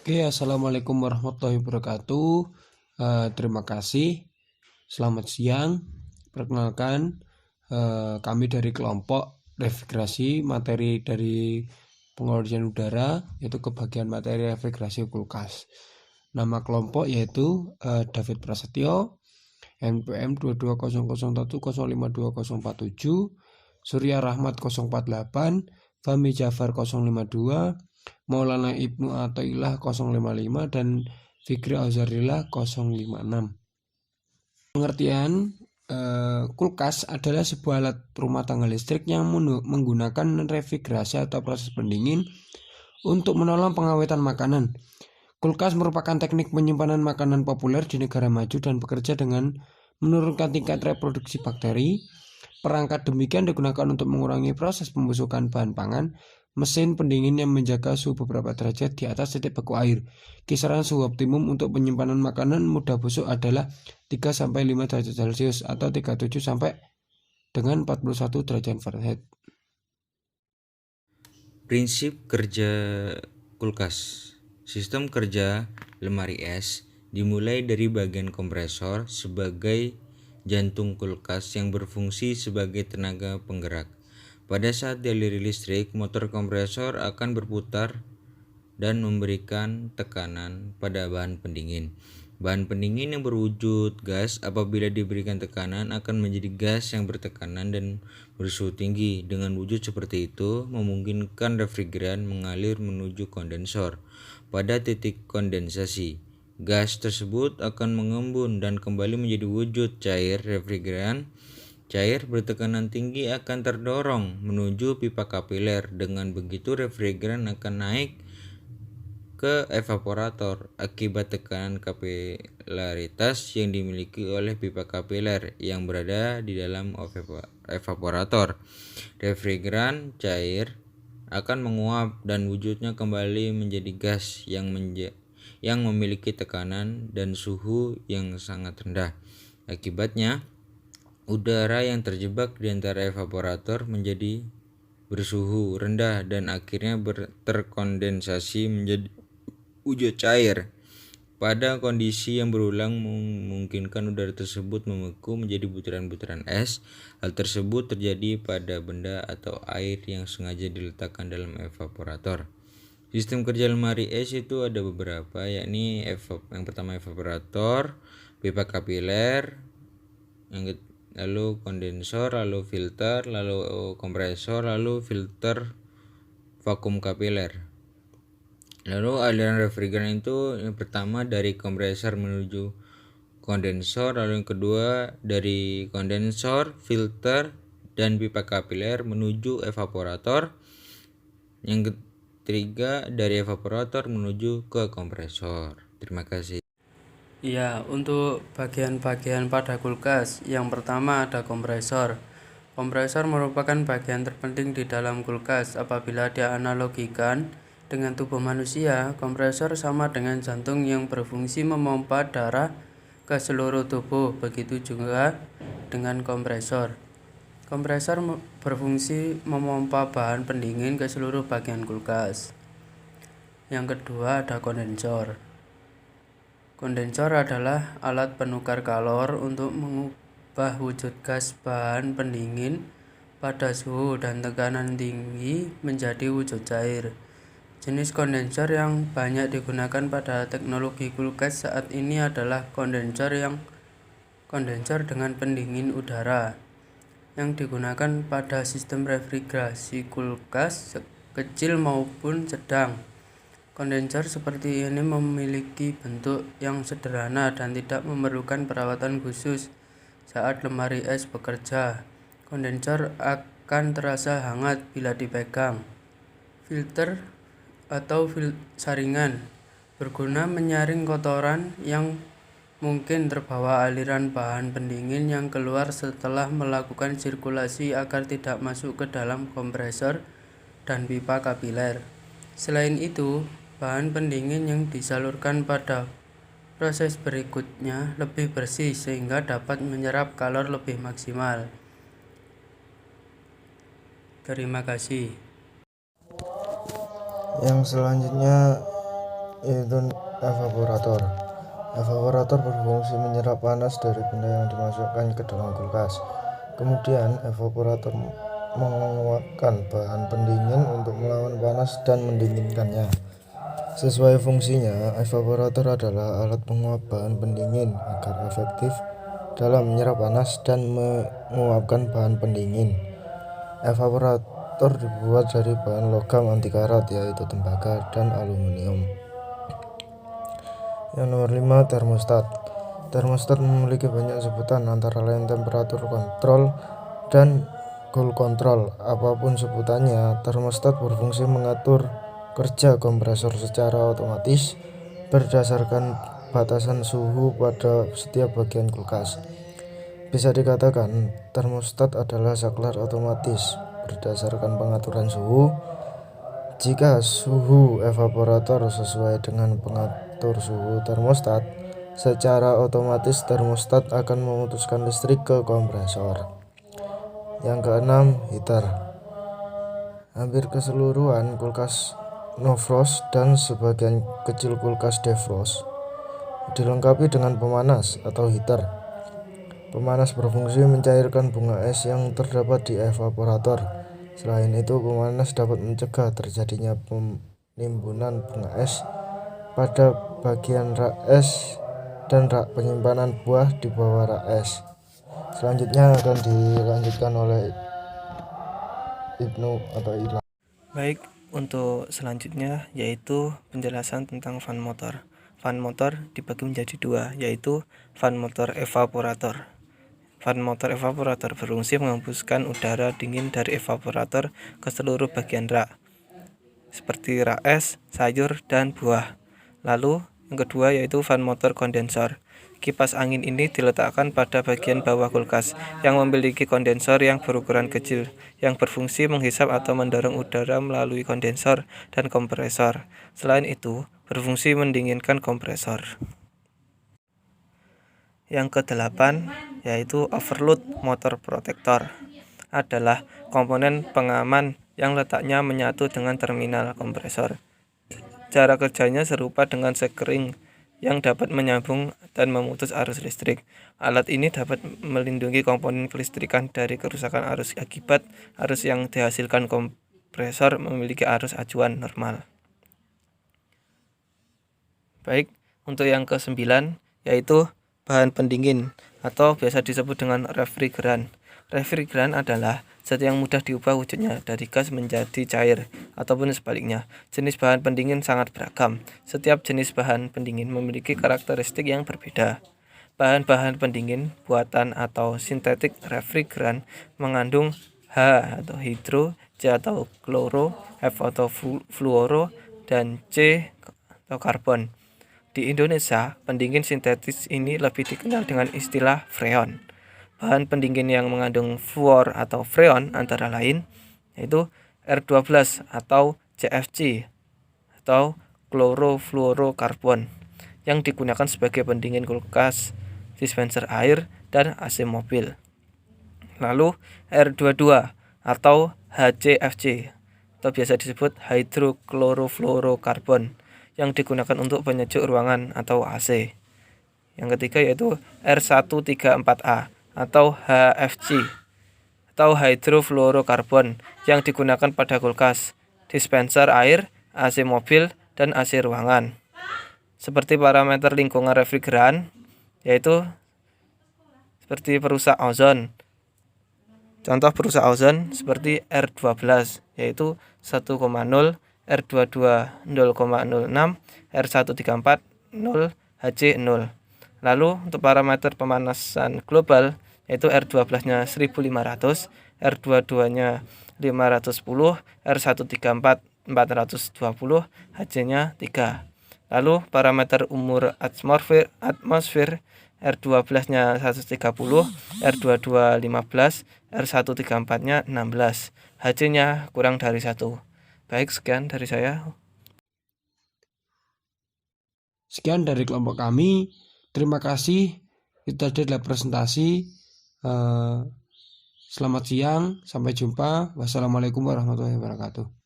Oke, assalamualaikum warahmatullahi wabarakatuh. Terima kasih. Selamat siang. Perkenalkan, kami dari kelompok refrigerasi materi dari pengolahan udara, yaitu kebagian materi refrigerasi kulkas. Nama kelompok yaitu David Prasetyo, NPM 220010520047, Surya Rahmat 048, Fahmi Jafar 052, Maulana Ibnu Athaillah 055, dan Fikri Auzarillah 056. Pengertian kulkas adalah sebuah alat rumah tangga listrik yang menggunakan refrigerasi atau proses pendingin untuk menolong pengawetan makanan. Kulkas merupakan teknik penyimpanan makanan populer di negara maju dan bekerja dengan menurunkan tingkat reproduksi bakteri. Perangkat demikian digunakan untuk mengurangi proses pembusukan bahan pangan. Mesin pendingin yang menjaga suhu beberapa derajat di atas titik beku air. Kisaran suhu optimum untuk penyimpanan makanan mudah busuk adalah 3-5 derajat Celcius atau 37 sampai dengan 41 derajat Fahrenheit. Prinsip kerja kulkas. Sistem kerja lemari es dimulai dari bagian kompresor sebagai jantung kulkas yang berfungsi sebagai tenaga penggerak. Pada saat dialiri listrik, motor kompresor akan berputar dan memberikan tekanan pada bahan pendingin. Bahan pendingin yang berwujud gas apabila diberikan tekanan akan menjadi gas yang bertekanan dan bersuhu tinggi. Dengan wujud seperti itu, memungkinkan refrigeran mengalir menuju kondensor. Pada titik kondensasi, gas tersebut akan mengembun dan kembali menjadi wujud cair. Refrigeran cair bertekanan tinggi akan terdorong menuju pipa kapiler. Dengan begitu, refrigeran akan naik ke evaporator akibat tekanan kapilaritas yang dimiliki oleh pipa kapiler yang berada di dalam evaporator. Refrigeran cair akan menguap dan wujudnya kembali menjadi gas yang memiliki tekanan dan suhu yang sangat rendah. Akibatnya, udara yang terjebak di antara evaporator menjadi bersuhu rendah dan akhirnya terkondensasi menjadi wujud cair. Pada kondisi yang berulang memungkinkan udara tersebut membeku menjadi butiran-butiran es. Hal tersebut terjadi pada benda atau air yang sengaja diletakkan dalam evaporator. Sistem kerja lemari es itu ada beberapa, yakni yang pertama evaporator, pipa kapiler, lalu kondensor, lalu filter, lalu kompresor, lalu filter vakum kapiler. Lalu aliran refrigeran itu yang pertama dari kompresor menuju kondensor, lalu yang kedua dari kondensor, filter, dan pipa kapiler menuju evaporator. Yang ketiga dari evaporator menuju ke kompresor. Terima kasih. Ya, untuk bagian-bagian pada kulkas, yang pertama ada kompresor. Kompresor merupakan bagian terpenting di dalam kulkas. Apabila dianalogikan dengan tubuh manusia, kompresor sama dengan jantung yang berfungsi memompa darah ke seluruh tubuh. Begitu juga dengan kompresor. Kompresor berfungsi memompa bahan pendingin ke seluruh bagian kulkas. Yang kedua ada kondensor. Kondensor adalah alat penukar kalor untuk mengubah wujud gas bahan pendingin pada suhu dan tekanan tinggi menjadi wujud cair. Jenis kondensor yang banyak digunakan pada teknologi kulkas saat ini adalah kondensor dengan pendingin udara yang digunakan pada sistem refrigerasi kulkas kecil maupun sedang. Kondensor seperti ini memiliki bentuk yang sederhana dan tidak memerlukan perawatan khusus saat lemari es bekerja. Kondensor akan terasa hangat bila dipegang. Filter atau saringan berguna menyaring kotoran yang mungkin terbawa aliran bahan pendingin yang keluar setelah melakukan sirkulasi agar tidak masuk ke dalam kompresor dan pipa kapiler. Selain itu, bahan pendingin yang disalurkan pada proses berikutnya lebih bersih sehingga dapat menyerap kalor lebih maksimal. Terima kasih. Yang selanjutnya yaitu evaporator. Evaporator berfungsi menyerap panas dari benda yang dimasukkan ke dalam kulkas. Kemudian evaporator menguapkan bahan pendingin untuk melawan panas dan mendinginkannya. Sesuai fungsinya, evaporator adalah alat penguap bahan pendingin agar efektif dalam menyerap panas dan menguapkan bahan pendingin. Evaporator dibuat dari bahan logam anti karat, yaitu tembaga dan aluminium. Yang nomor 5, termostat. Termostat memiliki banyak sebutan, antara lain temperatur kontrol dan goal control. Apapun sebutannya, termostat berfungsi mengatur kerja kompresor secara otomatis berdasarkan batasan suhu pada setiap bagian kulkas. Bisa dikatakan, termostat adalah saklar otomatis berdasarkan pengaturan suhu. Jika suhu evaporator sesuai dengan pengatur suhu termostat, secara otomatis termostat akan memutuskan listrik ke kompresor. Yang keenam, heater. Hampir keseluruhan kulkas no frost dan sebagian kecil kulkas defrost dilengkapi dengan pemanas atau heater. Pemanas berfungsi mencairkan bunga es yang terdapat di evaporator. Selain itu, pemanas dapat mencegah terjadinya penimbunan bunga es pada bagian rak es dan rak penyimpanan buah di bawah rak es. Selanjutnya akan dilanjutkan oleh Ibnu atau Ilham. Baik, untuk selanjutnya yaitu penjelasan tentang fan motor. Fan motor dibagi menjadi dua, yaitu fan motor evaporator. Fan motor evaporator berfungsi menghembuskan udara dingin dari evaporator ke seluruh bagian rak, seperti rak es, sayur, dan buah. Lalu yang kedua yaitu fan motor kondensor. Kipas angin ini diletakkan pada bagian bawah kulkas yang memiliki kondensor yang berukuran kecil, yang berfungsi menghisap atau mendorong udara melalui kondensor dan kompresor. Selain itu, berfungsi mendinginkan kompresor. Yang kedelapan yaitu overload motor protector, adalah komponen pengaman yang letaknya menyatu dengan terminal kompresor. Cara kerjanya serupa dengan sekring yang dapat menyambung dan memutus arus listrik. Alat ini dapat melindungi komponen kelistrikan dari kerusakan arus akibat arus yang dihasilkan kompresor memiliki arus acuan normal. Baik, untuk yang ke-9 yaitu bahan pendingin atau biasa disebut dengan refrigeran. Refrigeran adalah zat yang mudah diubah wujudnya dari gas menjadi cair ataupun sebaliknya. Jenis bahan pendingin sangat beragam. Setiap jenis bahan pendingin memiliki karakteristik yang berbeda. Bahan-bahan pendingin buatan atau sintetik refrigeran mengandung H atau hidro, C atau kloro, F atau fluoro, dan C atau karbon. Di Indonesia, pendingin sintetis ini lebih dikenal dengan istilah freon. Bahan pendingin yang mengandung fluor atau freon antara lain yaitu R12 atau CFC atau klorofluorokarbon yang digunakan sebagai pendingin kulkas, dispenser air, dan AC mobil. Lalu R22 atau HCFC atau biasa disebut hydroklorofluorokarbon yang digunakan untuk penyejuk ruangan atau AC. Yang ketiga yaitu R134A atau HFC atau hydrofluorokarbon yang digunakan pada kulkas, dispenser air, AC mobil, dan AC ruangan. Seperti parameter lingkungan refrigeran yaitu seperti perusak ozon. Contoh perusak ozon seperti R12 yaitu 1,0, R22 0,06, R134 0, HC0. Lalu untuk parameter pemanasan global yaitu R12-nya 1500, R22-nya 510, R134 420, HC-nya 3. Lalu parameter umur atmosfer R12-nya 130, R22 15, R134-nya 16, HC-nya kurang dari 1. Baik, sekian dari saya. Sekian dari kelompok kami. Terima kasih. Itu tadi adalah presentasi. Selamat siang. Sampai jumpa. Wassalamualaikum warahmatullahi wabarakatuh.